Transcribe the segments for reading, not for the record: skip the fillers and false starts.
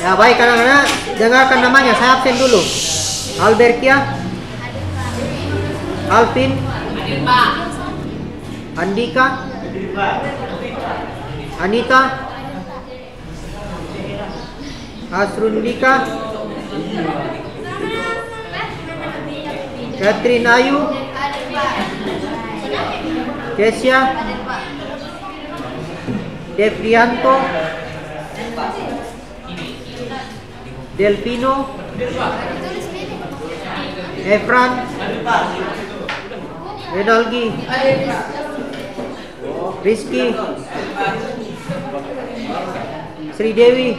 Ya baik anak-anak, dengarkan namanya. Saya absen dulu. Albertia, Alvin, Andika, Anita, Asrundika, Catherine Ayu, Kesia, Devrianto, Delvino, Efran, Renalgi, Rizky, Sri Dewi,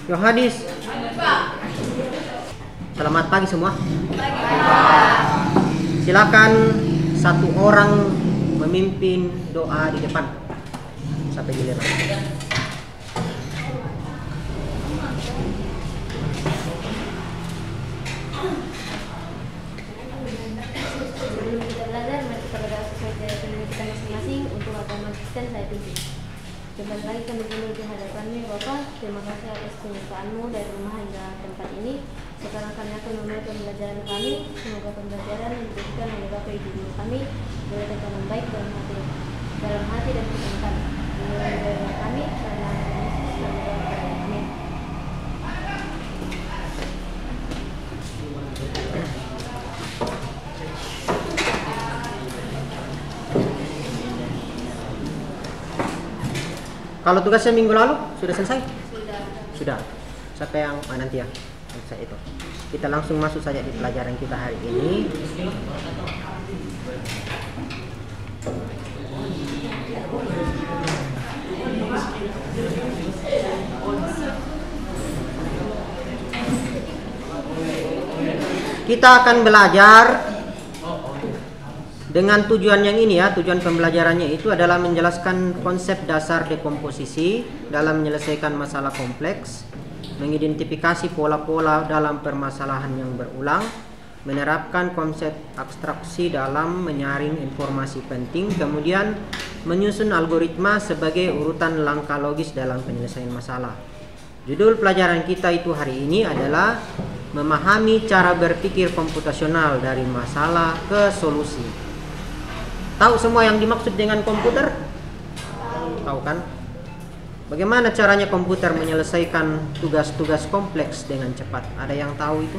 Yohanis. Selamat pagi semua. Silakan satu orang memimpin doa di depan sampai giliran. Sebelum kita belajar, mari kita berdoa sesuai dengan kita masing-masing untuk agama Kristen saya pimpin. Kembali lagi kami menuju di hadapan-Mu Bapa. Terima kasih atas penyertaan-Mu dari rumah hingga tempat ini. Sekarang kami akan memulai pembelajaran kami. Semoga pembelajaran yang diberikan oleh Bapa Ibu Guru kami berkaitan yang baik dalam hati dan pikiran kami. Mulai dari kami karena Yesus dan Bapa. Amin. Kalau tugasnya minggu lalu sudah selesai? Sudah. Sampai yang nanti ya. Selesai itu. Kita langsung masuk saja di pelajaran kita hari ini. Kita akan belajar dengan tujuan yang ini ya. Tujuan pembelajarannya itu adalah menjelaskan konsep dasar dekomposisi dalam menyelesaikan masalah kompleks, mengidentifikasi pola-pola dalam permasalahan yang berulang, menerapkan konsep abstraksi dalam menyaring informasi penting, kemudian menyusun algoritma sebagai urutan langkah logis dalam penyelesaian masalah. Judul pelajaran kita itu hari ini adalah memahami cara berpikir komputasional dari masalah ke solusi. Tahu semua yang dimaksud dengan komputer? Tahu kan? Bagaimana caranya komputer menyelesaikan tugas-tugas kompleks dengan cepat? Ada yang tahu itu?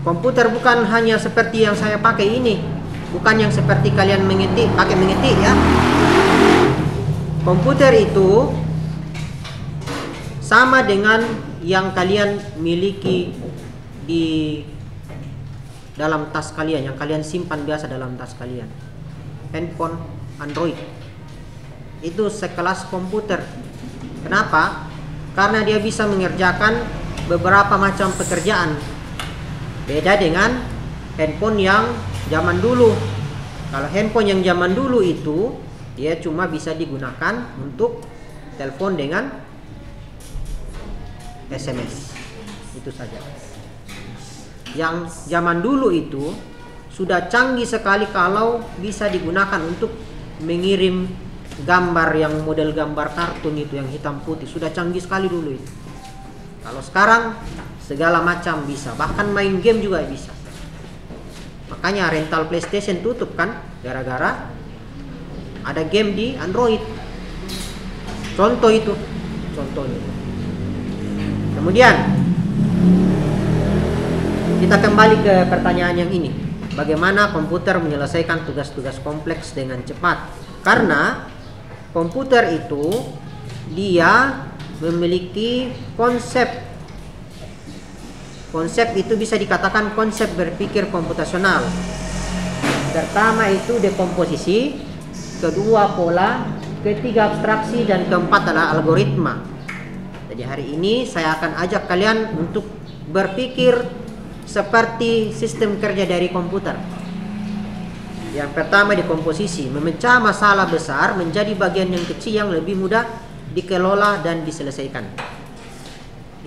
Komputer bukan hanya seperti yang saya pakai ini, bukan yang seperti kalian pakai mengetik ya. Komputer itu sama dengan yang kalian miliki di dalam tas kalian, yang kalian simpan biasa dalam tas kalian. Handphone Android itu sekelas komputer. Kenapa? Karena dia bisa mengerjakan beberapa macam pekerjaan. Beda dengan handphone yang zaman dulu. Kalau handphone yang zaman dulu itu dia cuma bisa digunakan untuk telepon dengan SMS. Itu saja. Yang zaman dulu itu sudah canggih sekali kalau bisa digunakan untuk mengirim gambar yang model gambar kartun itu yang hitam putih. Sudah canggih sekali dulu itu. Kalau sekarang segala macam bisa, bahkan main game juga bisa. Makanya rental PlayStation tutup kan, gara-gara ada game di Android. Contoh itu, contohnya. Kemudian kita kembali ke pertanyaan yang ini. Bagaimana komputer menyelesaikan tugas-tugas kompleks dengan cepat? Karena komputer itu dia memiliki konsep. Konsep itu bisa dikatakan konsep berpikir komputasional. Pertama itu dekomposisi, kedua pola, ketiga abstraksi, dan keempat adalah algoritma. Jadi hari ini saya akan ajak kalian untuk berpikir seperti sistem kerja dari komputer. Yang pertama dekomposisi, memecah masalah besar menjadi bagian yang kecil yang lebih mudah dikelola dan diselesaikan.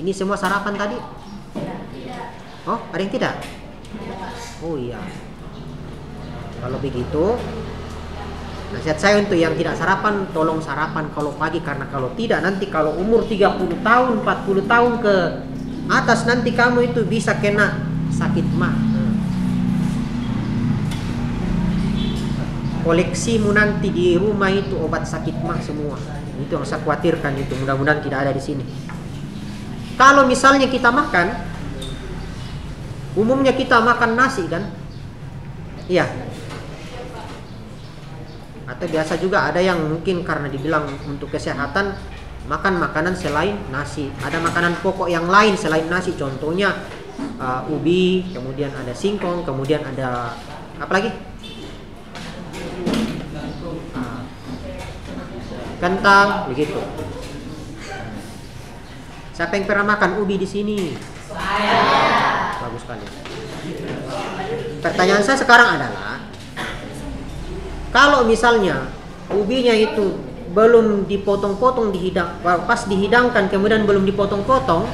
Ini semua sarapan tadi? Oh, ada yang tidak? Oh iya. Kalau begitu Nasihat saya untuk yang tidak sarapan, tolong sarapan kalau pagi, karena kalau tidak nanti kalau umur 30 tahun, 40 tahun ke atas nanti kamu itu bisa kena sakit mah. Koleksimu nanti di rumah itu obat sakit mah semua. Itu yang saya khawatirkan itu, mudah-mudahan tidak ada di sini. Kalau misalnya kita makan, umumnya kita makan nasi kan? Iya. Atau biasa juga ada yang mungkin karena dibilang untuk kesehatan makan makanan selain nasi. Ada makanan pokok yang lain selain nasi, contohnya ubi, kemudian ada singkong, kemudian ada apa lagi? Kentang, begitu. Siapa yang pernah makan ubi di sini? Saya. Bagus sekali. Pertanyaan saya sekarang adalah, kalau misalnya ubinya itu belum dipotong-potong pas dihidangkan kemudian belum dipotong-potong,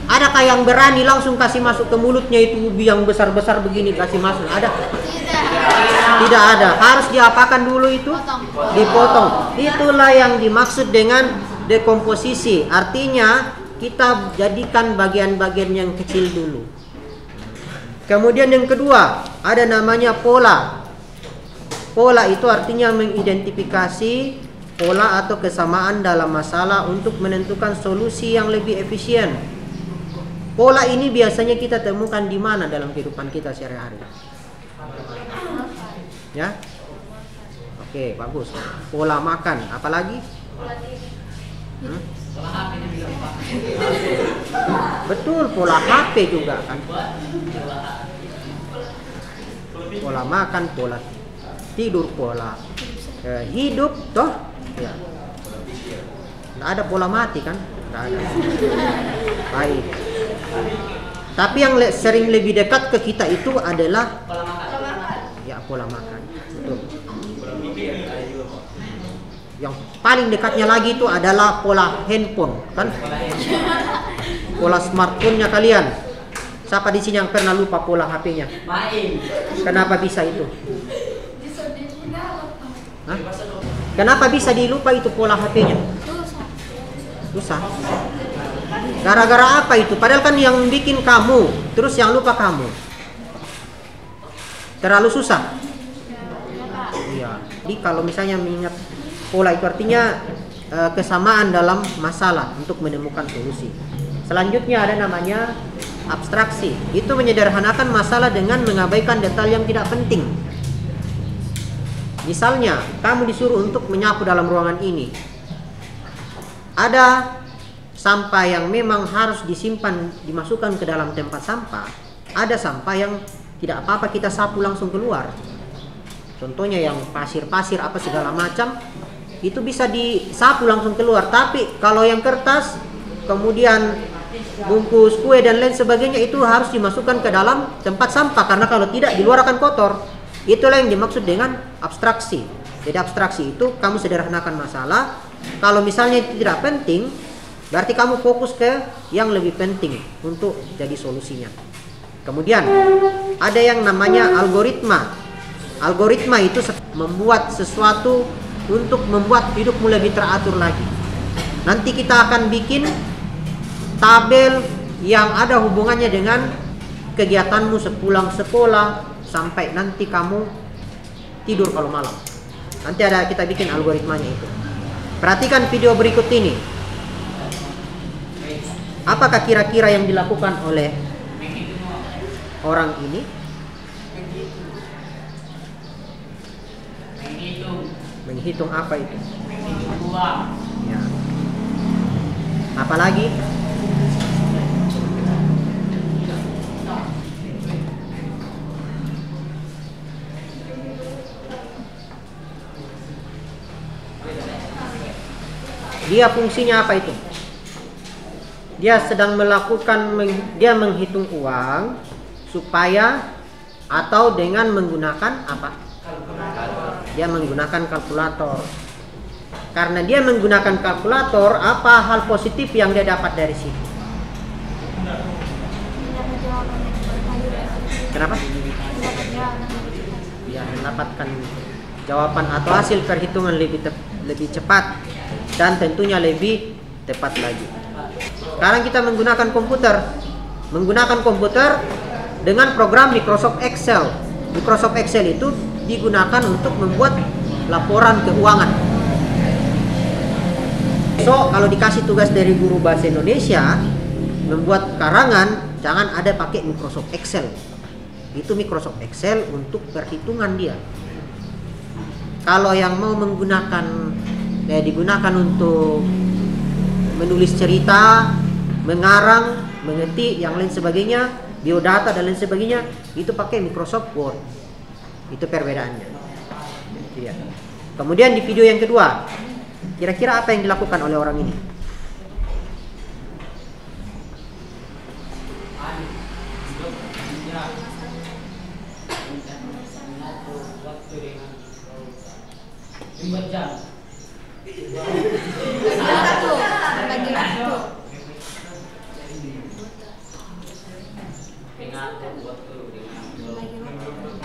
adakah yang berani langsung kasih masuk ke mulutnya itu ubi yang besar-besar begini kasih masuk? Ada? Tidak ada. Harus diapakan dulu itu? Dipotong. Itulah yang dimaksud dengan dekomposisi. Artinya kita jadikan bagian-bagian yang kecil dulu. Kemudian yang kedua, ada namanya pola. Pola itu artinya mengidentifikasi pola atau kesamaan dalam masalah untuk menentukan solusi yang lebih efisien. Pola ini biasanya kita temukan di mana dalam kehidupan kita sehari-hari? Ya? Oke, bagus. Pola makan, apalagi? Betul, pola HP juga kan. Pola makan, pola tidur, pola hidup, toh? Ya. Nggak ada pola mati kan? Nggak ada. Baik. Tapi yang sering lebih dekat ke kita itu adalah ya pola makan. Betul. Yang paling dekatnya lagi itu adalah pola handphone, kan? Pola smartphone-nya kalian. Siapa di sini yang pernah lupa pola HP-nya? Kenapa bisa itu? Hah? Kenapa bisa dilupa itu pola HP-nya? Susah. Gara-gara apa itu? Padahal kan yang bikin kamu, terus yang lupa kamu. Terlalu susah. Iya. Jadi kalau misalnya mengingat pola itu artinya kesamaan dalam masalah untuk menemukan solusi. Selanjutnya ada namanya abstraksi. Itu menyederhanakan masalah dengan mengabaikan detail yang tidak penting. Misalnya, kamu disuruh untuk menyapu dalam ruangan ini. Ada sampah yang memang harus disimpan, dimasukkan ke dalam tempat sampah. Ada sampah yang tidak apa-apa kita sapu langsung keluar. Contohnya yang pasir-pasir apa segala macam, itu bisa disapu langsung keluar. Tapi kalau yang kertas, kemudian bungkus kue dan lain sebagainya, itu harus dimasukkan ke dalam tempat sampah. Karena kalau tidak, di luar akan kotor. Itulah yang dimaksud dengan abstraksi. Jadi abstraksi itu kamu sederhanakan masalah. Kalau misalnya itu tidak penting, berarti kamu fokus ke yang lebih penting untuk jadi solusinya. Kemudian ada yang namanya algoritma. Algoritma itu membuat sesuatu untuk membuat hidupmu lebih teratur lagi. Nanti kita akan bikin tabel yang ada hubungannya dengan kegiatanmu sepulang sekolah sampai nanti kamu tidur kalau malam. Nanti ada kita bikin algoritmanya itu. Perhatikan video berikut ini. Apakah kira-kira yang dilakukan oleh orang ini? Menghitung apa itu? Ya. Apalagi? Dia fungsinya apa itu? Dia sedang melakukan, dia menghitung uang supaya atau dengan menggunakan apa? Dia menggunakan kalkulator. Karena dia menggunakan kalkulator, apa hal positif yang dia dapat dari situ? Kenapa? Ya, mendapatkan jawaban atau hasil perhitungan lebih cepat dan tentunya lebih tepat lagi. Sekarang kita menggunakan komputer dengan program Microsoft Excel. Microsoft Excel itu digunakan untuk membuat laporan keuangan. So, kalau dikasih tugas dari guru bahasa Indonesia membuat karangan, jangan ada pakai Microsoft Excel. Itu Microsoft Excel untuk perhitungan dia. Kalau yang mau digunakan untuk menulis cerita, mengarang, mengetik, yang lain sebagainya, biodata dan lain sebagainya, itu pakai Microsoft Word. Itu perbedaannya. Ya. Kemudian di video yang kedua, kira-kira apa yang dilakukan oleh orang ini?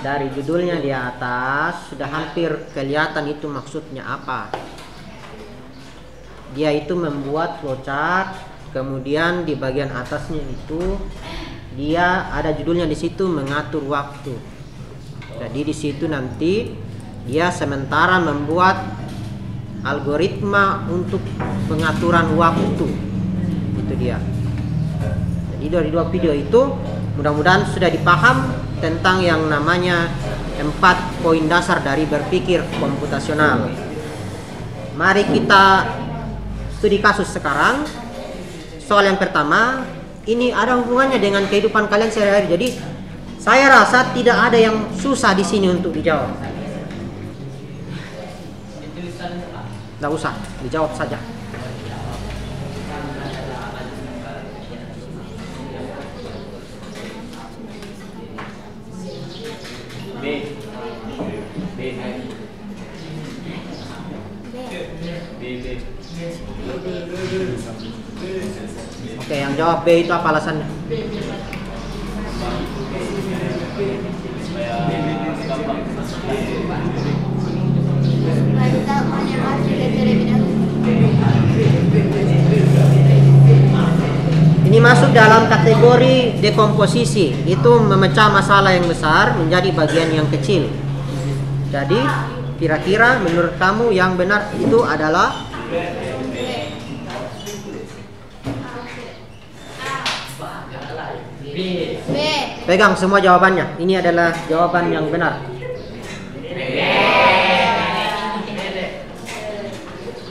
Dari judulnya di atas sudah hampir kelihatan itu maksudnya apa. Dia itu membuat flowchart, kemudian di bagian atasnya itu dia ada judulnya di situ mengatur waktu. Jadi di situ nanti dia sementara membuat algoritma untuk pengaturan waktu. Itu dia. Jadi dari dua video itu mudah-mudahan sudah dipaham tentang yang namanya 4 poin dasar dari berpikir komputasional. Mari kita studi kasus sekarang. Soal yang pertama, ini ada hubungannya dengan kehidupan kalian sehari-hari. Jadi saya rasa tidak ada yang susah di sini untuk dijawab. Tidak usah, dijawab saja. Oke, yang jawab B itu apa alasannya? Ini masuk dalam kategori dekomposisi. Itu memecah masalah yang besar menjadi bagian yang kecil. Jadi kira-kira menurut kamu yang benar itu adalah B. Pegang semua jawabannya. Ini adalah jawaban yang benar.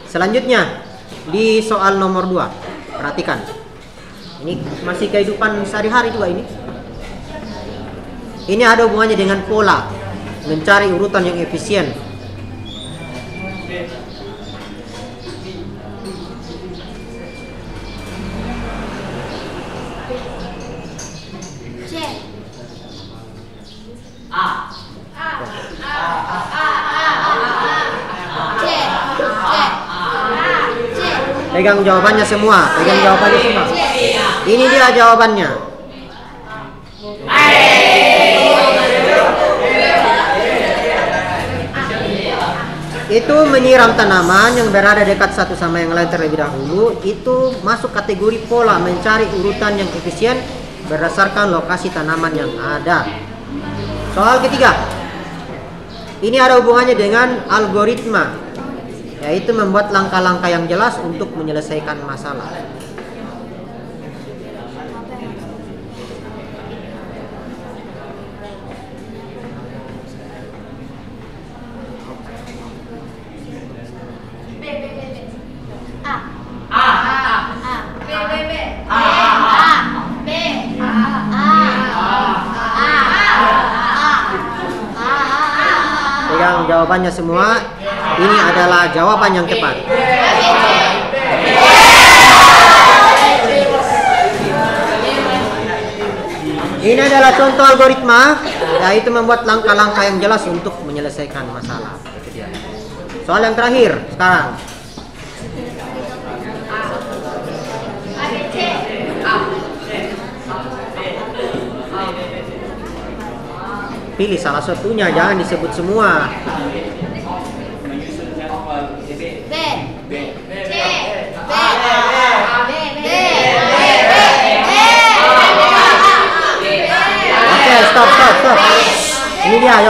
Selanjutnya di soal nomor 2. Perhatikan. Ini masih kehidupan sehari-hari juga ini. Ini ada hubungannya dengan pola, mencari urutan yang efisien. Pegang jawabannya semua. Pegang jawabannya semua. Ini dia jawabannya. Itu menyiram tanaman yang berada dekat satu sama yang lain terlebih dahulu. Itu masuk kategori pola, mencari urutan yang efisien berdasarkan lokasi tanaman yang ada. Soal ketiga. Ini ada hubungannya dengan algoritma, yaitu membuat langkah-langkah yang jelas untuk menyelesaikan masalah. Pegang jawabannya semua. Ini adalah jawaban yang tepat. Ini adalah contoh algoritma, yaitu membuat langkah-langkah yang jelas untuk menyelesaikan masalah. Soal yang terakhir sekarang. Pilih salah satunya, jangan disebut semua.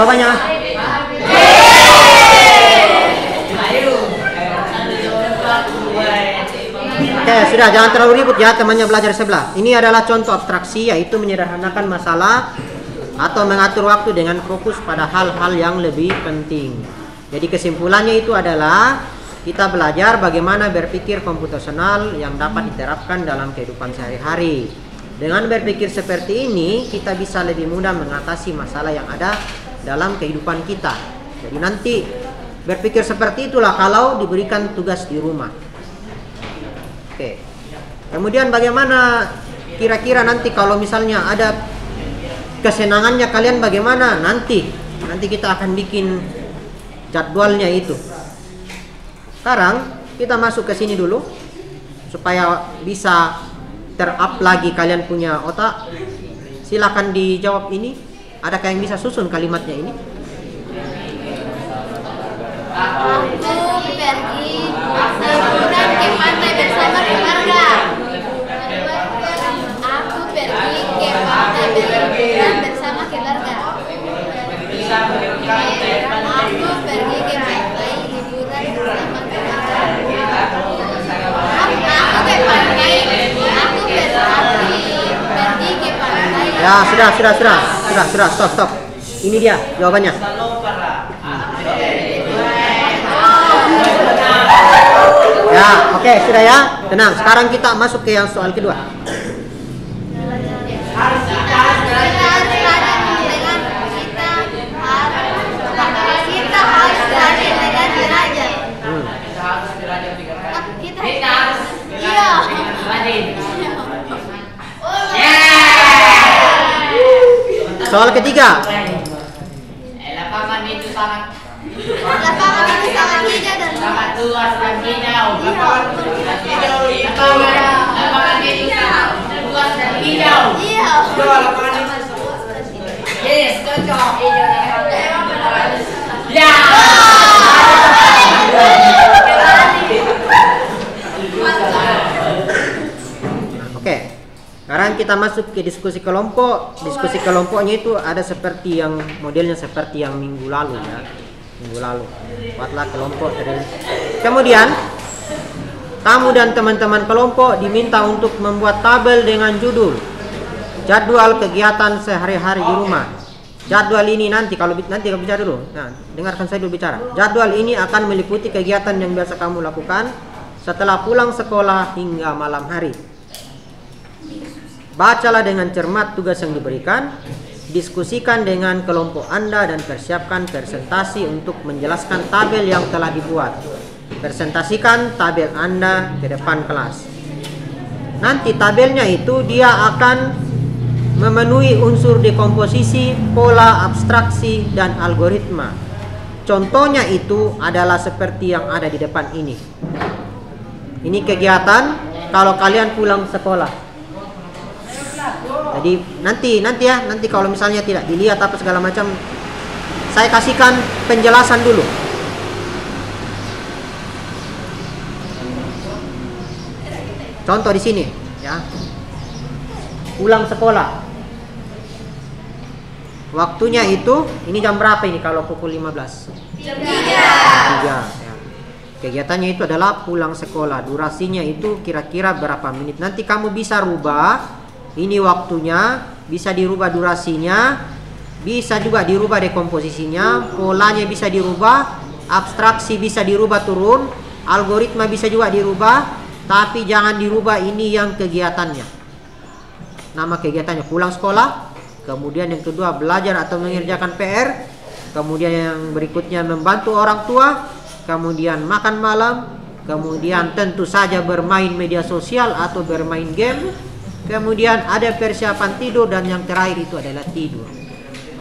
jawabannya? Oke, sudah, jangan terlalu ribut ya temannya belajar sebelah. Ini adalah contoh abstraksi, yaitu menyederhanakan masalah atau mengatur waktu dengan fokus pada hal-hal yang lebih penting. Jadi kesimpulannya itu adalah kita belajar bagaimana berpikir komputasional yang dapat diterapkan dalam kehidupan sehari-hari. Dengan berpikir seperti ini, kita bisa lebih mudah mengatasi masalah yang ada dalam kehidupan kita. Jadi nanti berpikir seperti itulah kalau diberikan tugas di rumah. Oke. Kemudian bagaimana kira-kira nanti kalau misalnya ada kesenangannya kalian bagaimana? Nanti kita akan bikin jadwalnya itu. Sekarang kita masuk ke sini dulu supaya bisa ter-up lagi kalian punya otak. Silakan dijawab ini. Adakah yang bisa susun kalimatnya ini? Aku pergi liburan ke pantai bersama keluarga. Aku pergi ke pantai liburan bersama keluarga. Aku pergi ke pantai liburan bersama keluarga. Aku ke pantai. Aku pergi ke pantai. Ya, sudah, stop. Ini dia jawabannya. Ya, oke, sudah ya. Tenang, sekarang kita masuk ke yang soal kedua. Soal ketiga. Lapangan itu sangat hijau dan sangat luas dan hijau. Lapangan itu sangat luas dan hijau. iya. Yes, cocok. Ya. Oke. Sekarang kita masuk ke diskusi kelompok. Diskusi kelompoknya itu ada seperti yang modelnya seperti yang minggu lalu ya. Minggu lalu buatlah kelompok. Kemudian kamu dan teman-teman kelompok diminta untuk membuat tabel dengan judul jadwal kegiatan sehari-hari di rumah. Jadwal ini nanti kalau bicara dulu. Nah, dengarkan saya dulu bicara. Jadwal ini akan meliputi kegiatan yang biasa kamu lakukan setelah pulang sekolah hingga malam hari. Bacalah dengan cermat tugas yang diberikan, diskusikan dengan kelompok Anda dan persiapkan presentasi untuk menjelaskan tabel yang telah dibuat. Presentasikan tabel Anda ke depan kelas. Nanti tabelnya itu dia akan memenuhi unsur dekomposisi, pola, abstraksi, dan algoritma. Contohnya itu adalah seperti yang ada di depan ini. Ini kegiatan kalau kalian pulang sekolah. Jadi nanti kalau misalnya tidak dilihat apa segala macam, saya kasihkan penjelasan dulu. Contoh di sini, ya. Pulang sekolah. Waktunya itu, ini jam berapa ini kalau pukul 15? Jam 3. Ya. Kegiatannya itu adalah pulang sekolah. Durasinya itu kira-kira berapa menit. Nanti kamu bisa rubah. Ini waktunya, bisa dirubah durasinya, bisa juga dirubah dekomposisinya, polanya bisa dirubah, abstraksi bisa dirubah turun, algoritma bisa juga dirubah, tapi jangan dirubah ini yang kegiatannya. Nama kegiatannya pulang sekolah, kemudian yang kedua belajar atau mengerjakan PR, kemudian yang berikutnya membantu orang tua, kemudian makan malam, kemudian tentu saja bermain media sosial atau bermain game, kemudian ada persiapan tidur, dan yang terakhir itu adalah tidur.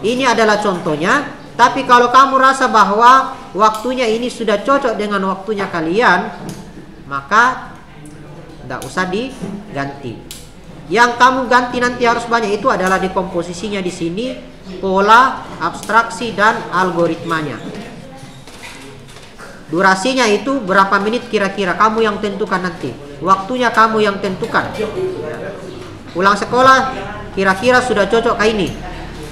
Ini adalah contohnya. Tapi kalau kamu rasa bahwa waktunya ini sudah cocok dengan waktunya kalian, maka tidak usah diganti. Yang kamu ganti nanti harus banyak itu adalah dekomposisinya di sini, pola, abstraksi, dan algoritmanya. Durasinya itu berapa menit kira-kira kamu yang tentukan nanti. Waktunya kamu yang tentukan. Pulang sekolah kira-kira sudah cocok kayak ini.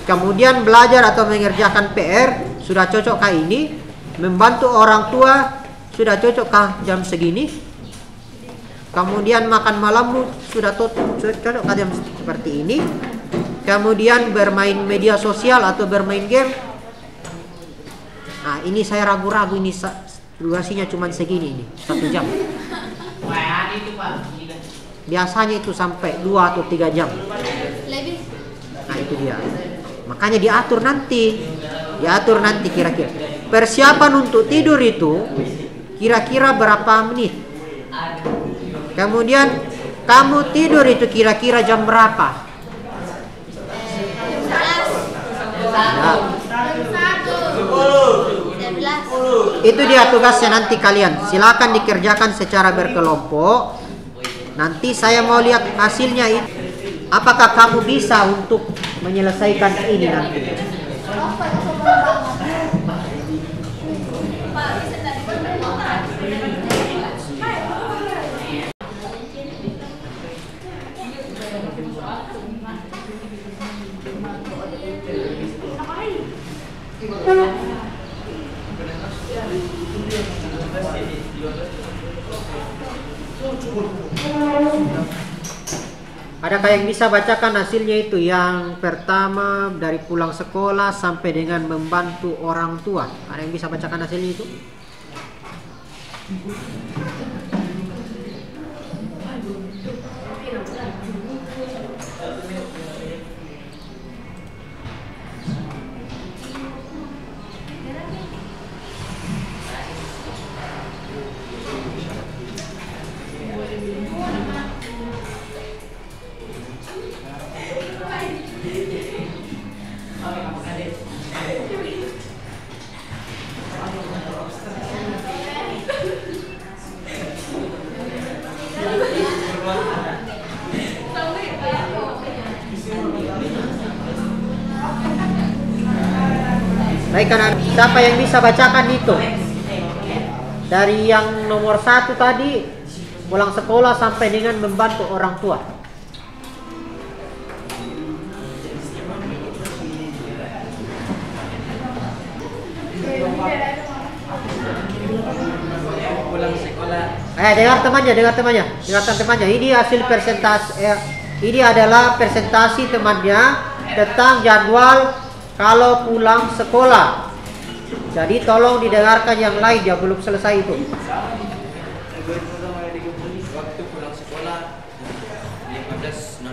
Kemudian belajar atau mengerjakan PR sudah cocokkah ini? Membantu orang tua sudah cocokkah jam segini? Kemudian makan malammu sudah cocokkah jam seperti ini? Kemudian bermain media sosial atau bermain game. Nah, ini saya ragu-ragu, ini durasinya cuma segini ini, 1 jam. Biasanya itu sampai 2 atau 3 jam. Lebih. Nah, itu dia. Makanya diatur nanti kira-kira. Persiapan untuk tidur itu kira-kira berapa menit. Kemudian kamu tidur itu kira-kira jam berapa? Nah, itu dia tugasnya nanti kalian. Silakan dikerjakan secara berkelompok. Nanti saya mau lihat hasilnya itu. Apakah kamu bisa untuk menyelesaikan ini nanti? Adakah yang bisa bacakan hasilnya itu? Yang pertama dari pulang sekolah sampai dengan membantu orang tua. Ada yang bisa bacakan hasilnya itu? Baik, kanan. Siapa yang bisa bacakan itu? Dari yang nomor 1 tadi, pulang sekolah sampai dengan membantu orang tua. Pulang sekolah. Dengar temannya. Ini hasil persentase. Ini adalah presentasi temannya tentang jadwal kalau pulang sekolah. Jadi tolong didengarkan yang lain, dia belum selesai itu. Waktu pulang sekolah 15.00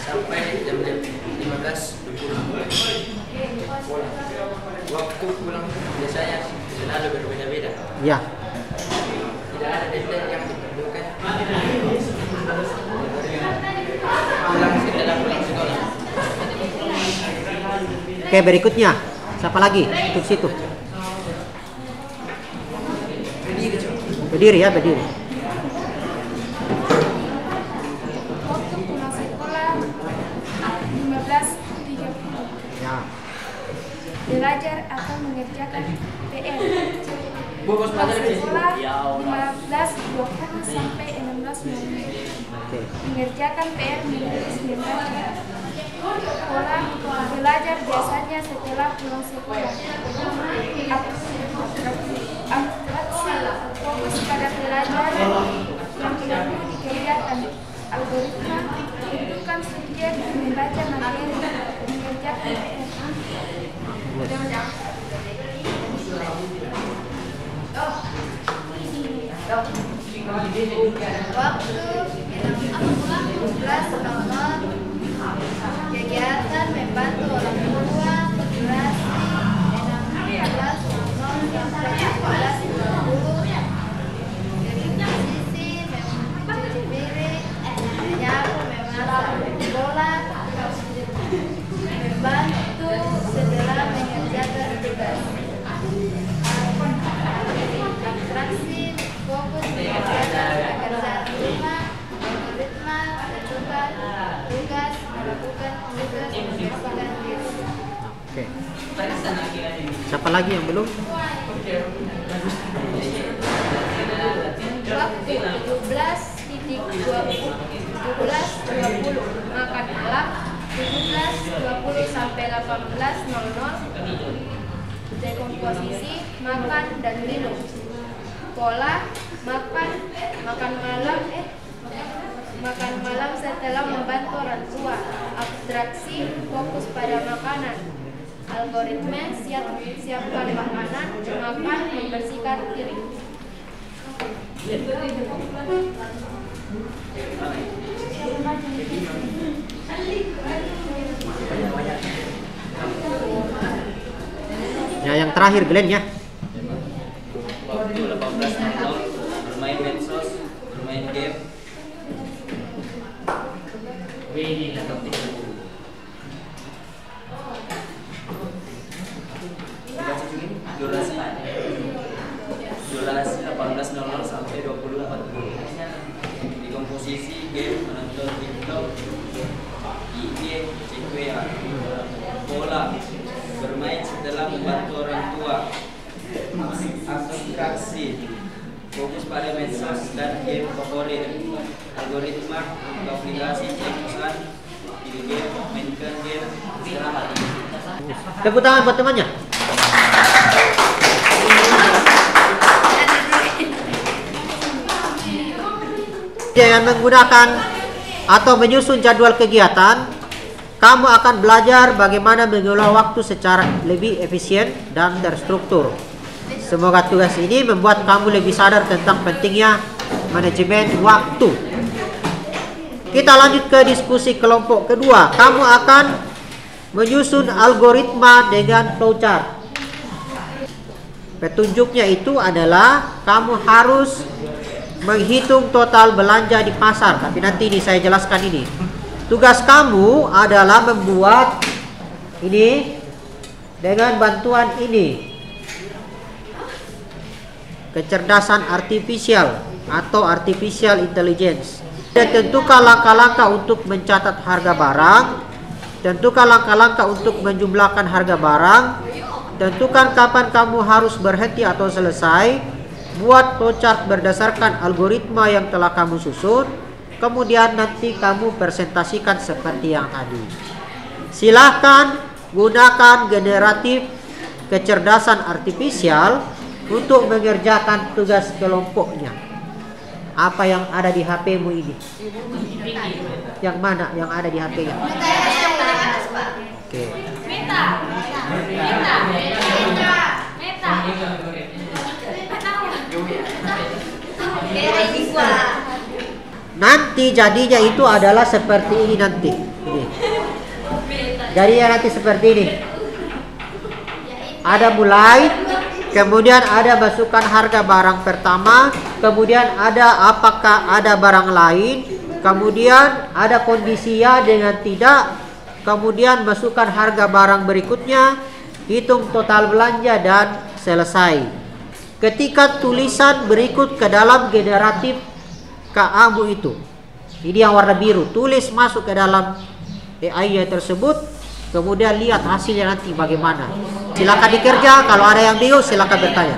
sampai jam 15.20. Waktu pulang biasanya selalu berbeda-beda. Ya. Tidak ada deadline yang ditentukan. Pulang sekolah. Oke, berikutnya. Siapa lagi? Untuk situ. Berdiri ya, berdiri. Waktu pulang sekolah 15.30. Ya. Belajar atau mengerjakan PR. Pulang sekolah 15.20 sampai 16.00. Oke. Mengerjakan PR menulis membaca. Sekolah belajar biasanya setelah pulang sekolah. Abstraksi fokus pada pelajaran yang perlu dikerjakan. Algoritma tentukan subjek, membaca materi, mengerjakan PR. Kegiatan membantu orang tua, durasi 16.00 sisi mencuci piring, menyapu, memasak, bola, membantu setelah mengerjakan tugas. Abstraksi fokus mengerjakan pekerjaan rumah, algoritma tentukan tugas, melakukan tugas, membersihkan diri. Oke. Siapa lagi yang belum? Waktu 17.20 makan malam 17.30 sampai 18.00 dekomposisi makan dan minum. Pola makan malam setelah membantu orang tua. Abstraksi fokus pada makanan. Algoritma siapkan makanan, makan, membersihkan piring. Ya, yang terakhir Glenn ya. Waktu 18.00 bermain medsos, bermain game. Durasi 18.00 sampai 20.40. Di komposisi game menonton TikTok, IG, cek WA. Pola bermain setelah membantu orang tua. Abstraksi fokus pada medsos dan game favorit. Algoritma aplikasi cek pesan, game, mainkan game, istirahat. Tepuk tangan buat temannya. Dengan menggunakan atau menyusun jadwal kegiatan, kamu akan belajar bagaimana mengelola waktu secara lebih efisien dan terstruktur. Semoga tugas ini membuat kamu lebih sadar tentang pentingnya manajemen waktu. Kita lanjut ke diskusi kelompok kedua. Kamu akan menyusun algoritma dengan flowchart. Petunjuknya itu adalah kamu harus menghitung total belanja di pasar. Tapi nanti ini saya jelaskan ini. Tugas kamu adalah membuat ini dengan bantuan ini. Kecerdasan artifisial atau artificial intelligence. Tentukan langkah-langkah untuk mencatat harga barang. Tentukan langkah-langkah untuk menjumlahkan harga barang. Tentukan kapan kamu harus berhenti atau selesai. Buat flowchart berdasarkan algoritma yang telah kamu susun. Kemudian nanti kamu presentasikan seperti yang tadi. Silahkan gunakan generatif kecerdasan artifisial untuk mengerjakan tugas kelompoknya. Apa yang ada di HP-mu ini? Yang mana yang ada di HP-nya? Oke. Nanti jadinya itu adalah seperti ini nanti. Ini. Jadinya nanti seperti ini. Ada mulai, kemudian ada masukkan harga barang pertama, kemudian ada apakah ada barang lain, kemudian ada kondisi ya dengan tidak, kemudian masukkan harga barang berikutnya, hitung total belanja dan selesai. Ketika tulisan berikut ke dalam generatif KA-mu itu, ini yang warna biru, tulis masuk ke dalam AI tersebut, kemudian lihat hasilnya nanti bagaimana. Silakan dikerja, kalau ada yang bingung silakan bertanya.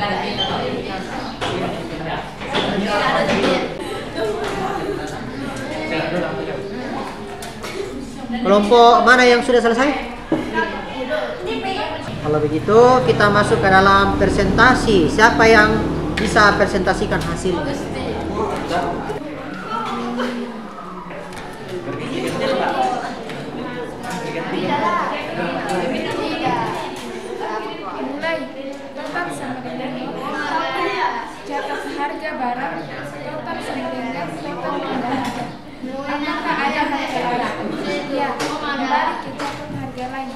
Kelompok mana yang sudah selesai? Kalau begitu kita masuk ke dalam presentasi. Siapa yang bisa presentasikan hasilnya? Mulai total sama dengan catat harga barang total sama dengan total belanja. Apakah ada harga lain? Ya, kembali ke catat harga lain.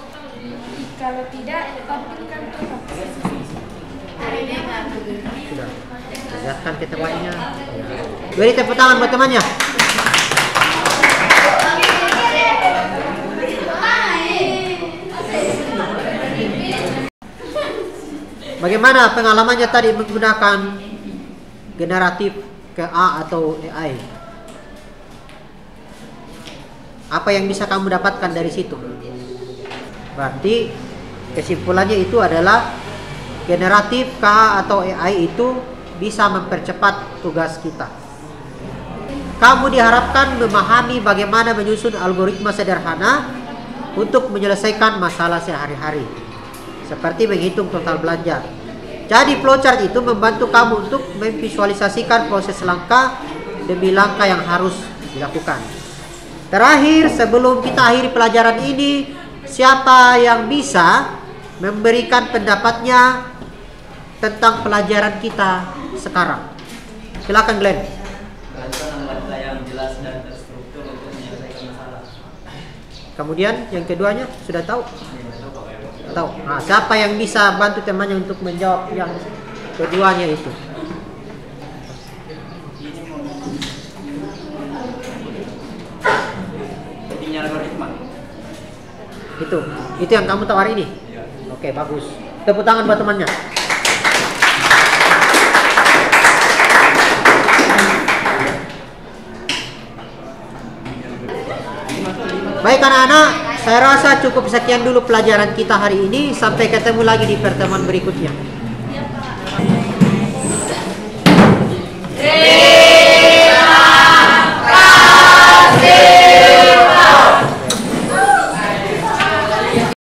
Kalau tidak, tampilkan total. Sudah. Lihatkan ke tempatnya. Beri tepuk tangan buat temannya. Bagaimana pengalamannya tadi menggunakan generatif KA atau AI? Apa yang bisa kamu dapatkan dari situ? Berarti kesimpulannya itu adalah generatif KA atau AI itu bisa mempercepat tugas kita. Kamu diharapkan memahami bagaimana menyusun algoritma sederhana untuk menyelesaikan masalah sehari-hari. Seperti menghitung total belanja. Jadi flowchart itu membantu kamu untuk memvisualisasikan proses langkah demi langkah yang harus dilakukan. Terakhir, sebelum kita akhiri pelajaran ini, siapa yang bisa memberikan pendapatnya tentang pelajaran kita sekarang? Silakan Glenn. Lakukan langkah yang jelas dan terstruktur untuk menyelesaikan masalah. Kemudian yang keduanya sudah tahu? Tahu. Nah, siapa yang bisa bantu temannya untuk menjawab yang keduanya itu? Pentingnya algoritma. Itu yang kamu tahu hari ini? Oke, bagus. Tepuk tangan buat temannya. Baik anak-anak, saya rasa cukup sekian dulu pelajaran kita hari ini. Sampai ketemu lagi di pertemuan berikutnya.